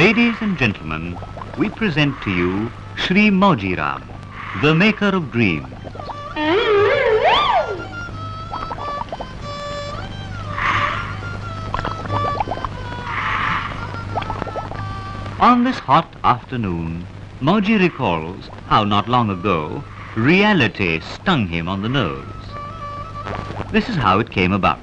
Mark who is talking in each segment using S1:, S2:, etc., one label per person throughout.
S1: Ladies and gentlemen, we present to you Shri Maujiram, the maker of dreams. On this hot afternoon, Mauji recalls how not long ago, reality stung him on the nose. This is how it came about.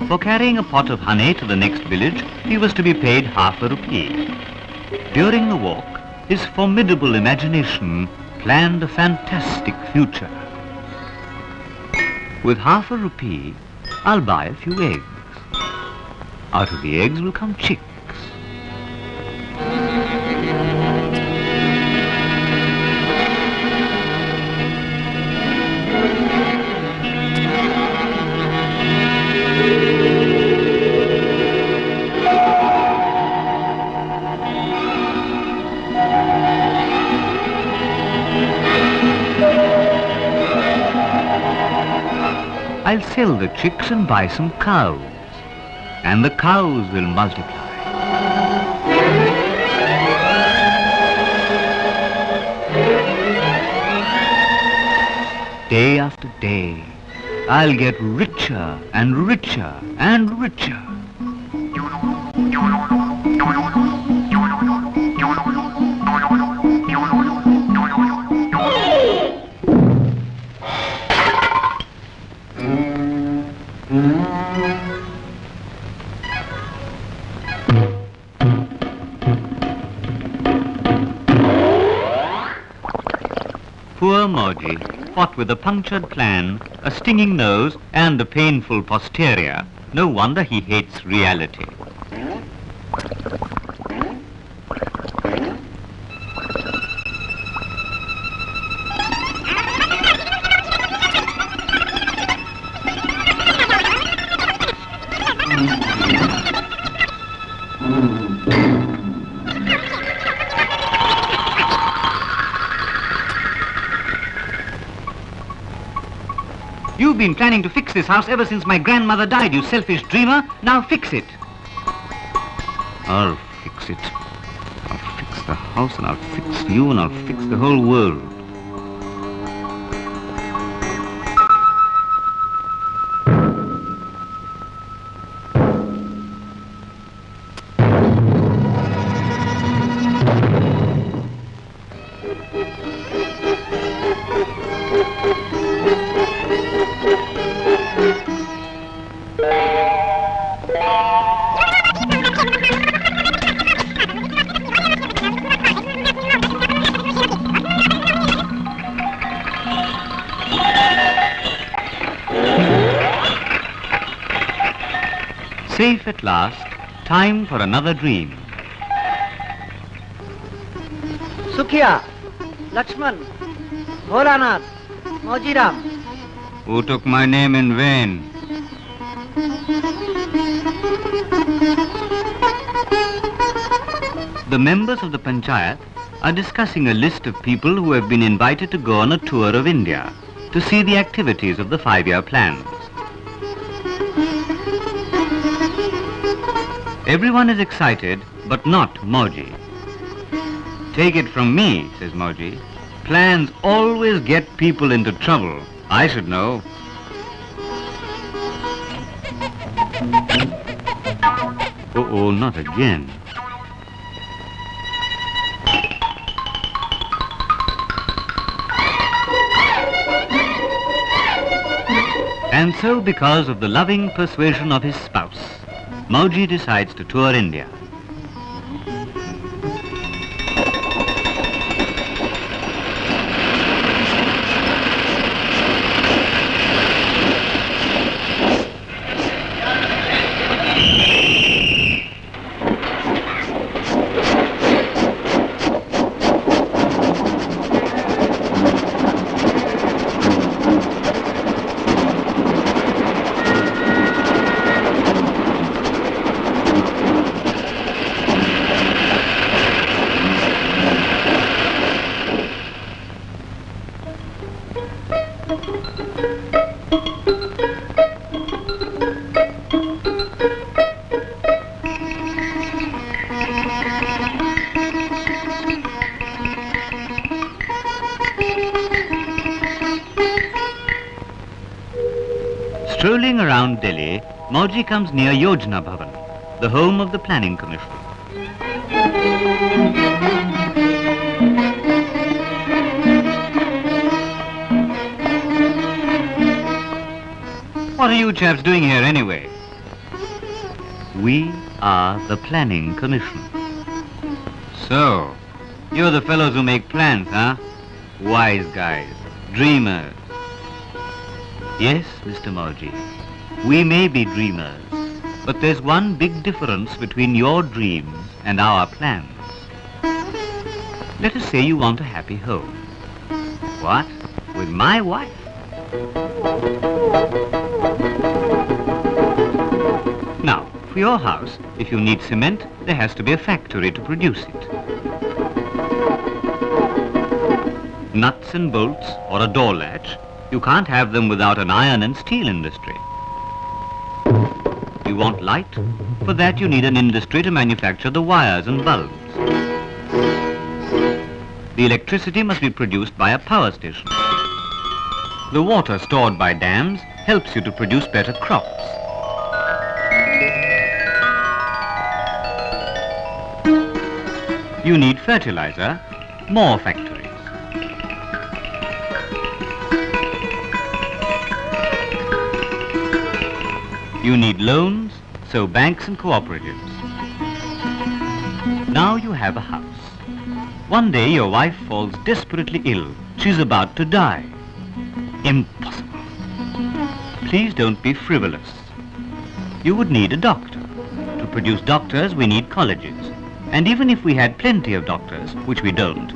S1: For carrying a pot of honey to the next village, he was to be paid half a rupee. During the walk, his formidable imagination planned a fantastic future. With half a rupee, I'll buy a few eggs. Out of the eggs will come chicks. I'll sell the chicks and buy some cows, and the cows will multiply. Day after day, I'll get richer and richer and richer. Poor Mauji, what with a punctured plan, a stinging nose, and a painful posterior, no wonder he hates reality. You've been planning to fix this house ever since my grandmother died, you selfish dreamer. Now fix it. I'll fix it. I'll fix the house and I'll fix you and I'll fix the whole world. Safe at last, time for another dream.
S2: Sukhiya, Lakshman, Bholanath, Maujiram.
S1: Who took my name in vain? The members of the Panchayat are discussing a list of people who have been invited to go on a tour of India to see the activities of the 5-year plans. Everyone is excited, but not Mauji. Take it from me, says Mauji. Plans always get people into trouble. I should know. Oh, not again. And so, because of the loving persuasion of his spouse, Mauji decides to tour India. Strolling around Delhi, Mauji comes near Yojana Bhavan, the home of the Planning Commission. What are you chaps doing here anyway? We are the Planning Commission. So, you're the fellows who make plans, huh? Wise guys, dreamers. Yes, Mr. Mauji, we may be dreamers, but there's one big difference between your dreams and our plans. Let us say you want a happy home. What? With my wife? Now, for your house, if you need cement, there has to be a factory to produce it. Nuts and bolts or a door latch, you can't have them without an iron and steel industry. You want light? For that you need an industry to manufacture the wires and bulbs. The electricity must be produced by a power station. The water stored by dams helps you to produce better crops. You need fertilizer, more factories. You need loans, so banks and cooperatives. Now you have a house. One day your wife falls desperately ill. She's about to die. Impossible. Please don't be frivolous. You would need a doctor. To produce doctors, we need colleges. And even if we had plenty of doctors, which we don't,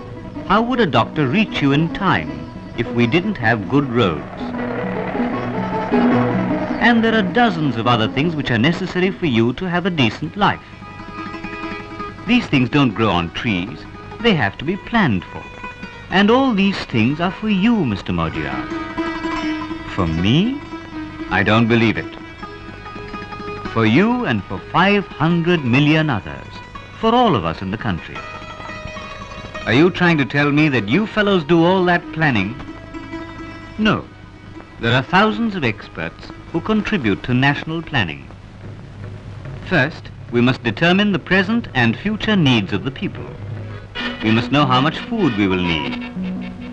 S1: how would a doctor reach you in time if we didn't have good roads? And there are dozens of other things which are necessary for you to have a decent life. These things don't grow on trees. They have to be planned for. And all these things are for you, Mr. Maujiram. For me? I don't believe it. For you and for 500 million others. For all of us in the country. Are you trying to tell me that you fellows do all that planning? No. There are thousands of experts who contribute to national planning. First, we must determine the present and future needs of the people. We must know how much food we will need,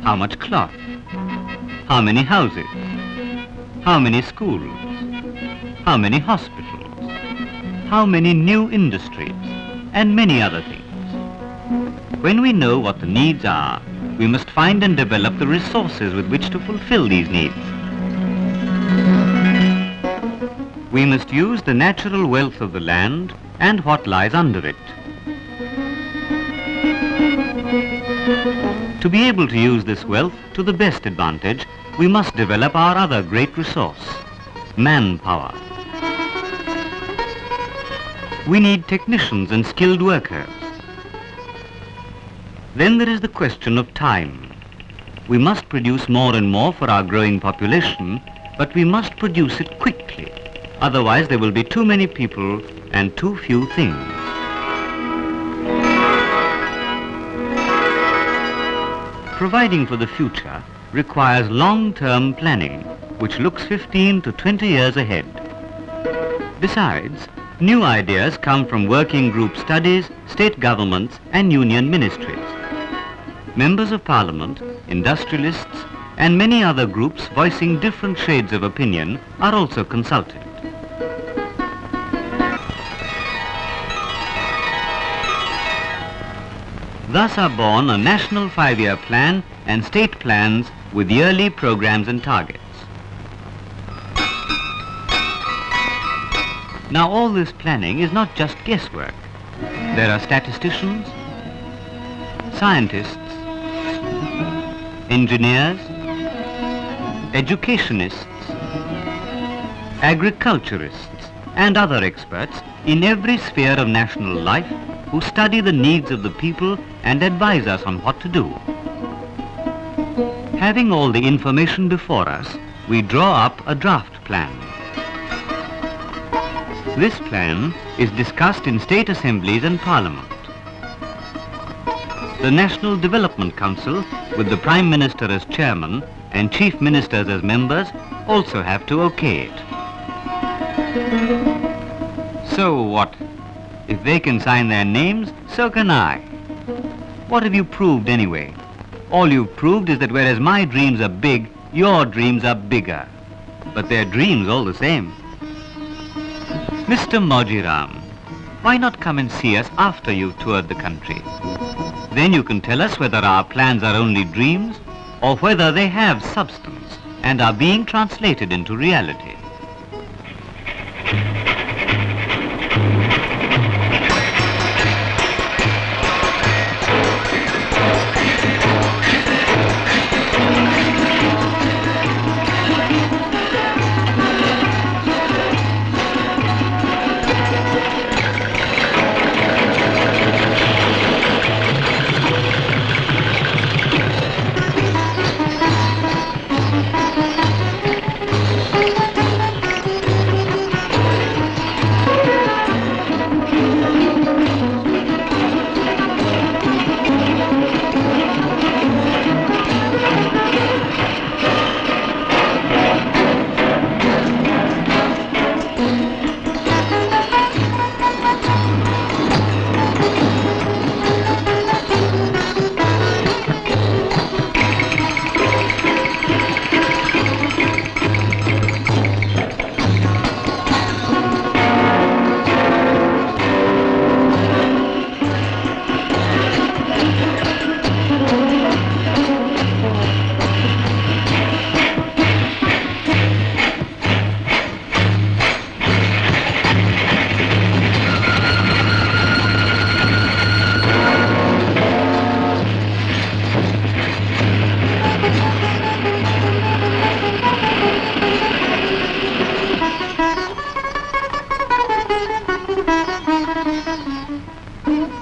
S1: how much cloth, how many houses, how many schools, how many hospitals, how many new industries, and many other things. When we know what the needs are, we must find and develop the resources with which to fulfill these needs. We must use the natural wealth of the land and what lies under it. To be able to use this wealth to the best advantage, we must develop our other great resource, manpower. We need technicians and skilled workers. Then there is the question of time. We must produce more and more for our growing population, but we must produce it quickly. Otherwise, there will be too many people and too few things. Providing for the future requires long-term planning, which looks 15 to 20 years ahead. Besides, new ideas come from working group studies, state governments, and union ministries. Members of Parliament, industrialists, and many other groups voicing different shades of opinion are also consulted. Thus are born a national 5-year plan and state plans with yearly programs and targets. Now all this planning is not just guesswork. There are statisticians, scientists, engineers, educationists, agriculturists, and other experts in every sphere of national life who study the needs of the people and advise us on what to do. Having all the information before us, we draw up a draft plan. This plan is discussed in state assemblies and parliament. The National Development Council, with the Prime Minister as chairman and chief ministers as members, also have to okay it. So what? If they can sign their names, so can I. What have you proved anyway? All you've proved is that whereas my dreams are big, your dreams are bigger. But they're dreams all the same. Mr. Maujiram, why not come and see us after you've toured the country? Then you can tell us whether our plans are only dreams or whether they have substance and are being translated into reality.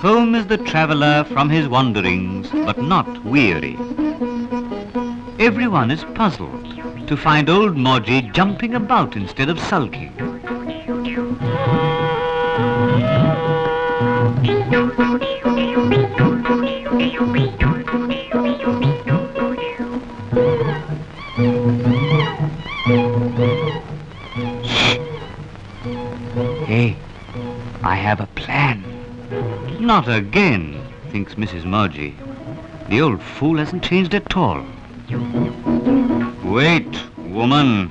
S1: Home is the traveller from his wanderings, but not weary. Everyone is puzzled to find old Mauji jumping about instead of sulking. Hey, I have a plan. Not again, thinks Mrs. Mauji. The old fool hasn't changed at all. Wait, woman.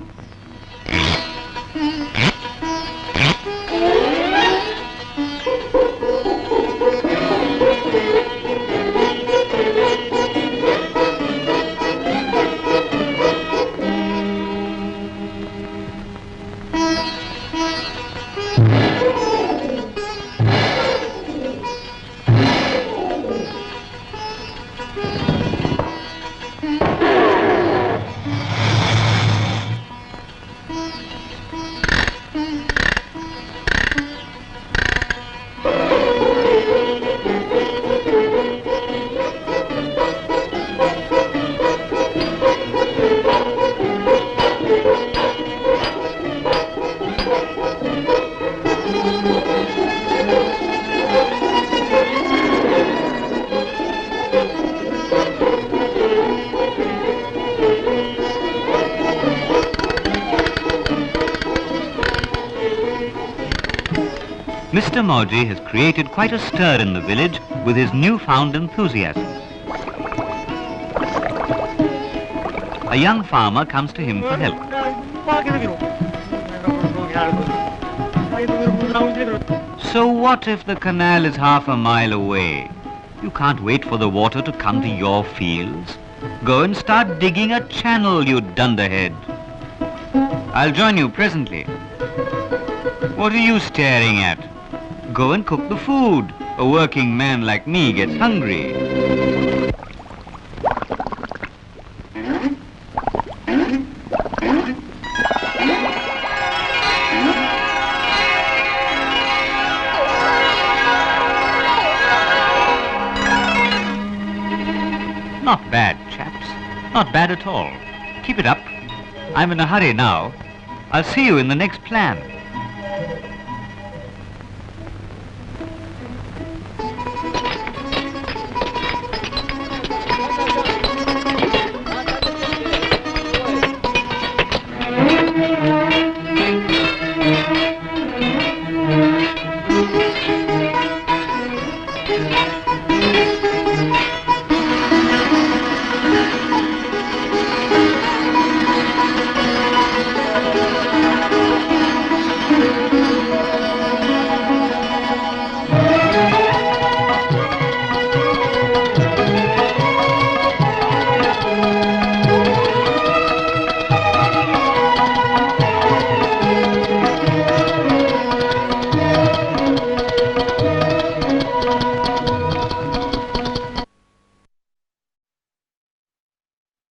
S1: Mr. Mauji has created quite a stir in the village with his newfound enthusiasm. A young farmer comes to him for help. So what if the canal is half a mile away? You can't wait for the water to come to your fields. Go and start digging a channel, you dunderhead. I'll join you presently. What are you staring at? Go and cook the food. A working man like me gets hungry. Not bad, chaps. Not bad at all. Keep it up. I'm in a hurry now. I'll see you in the next plan.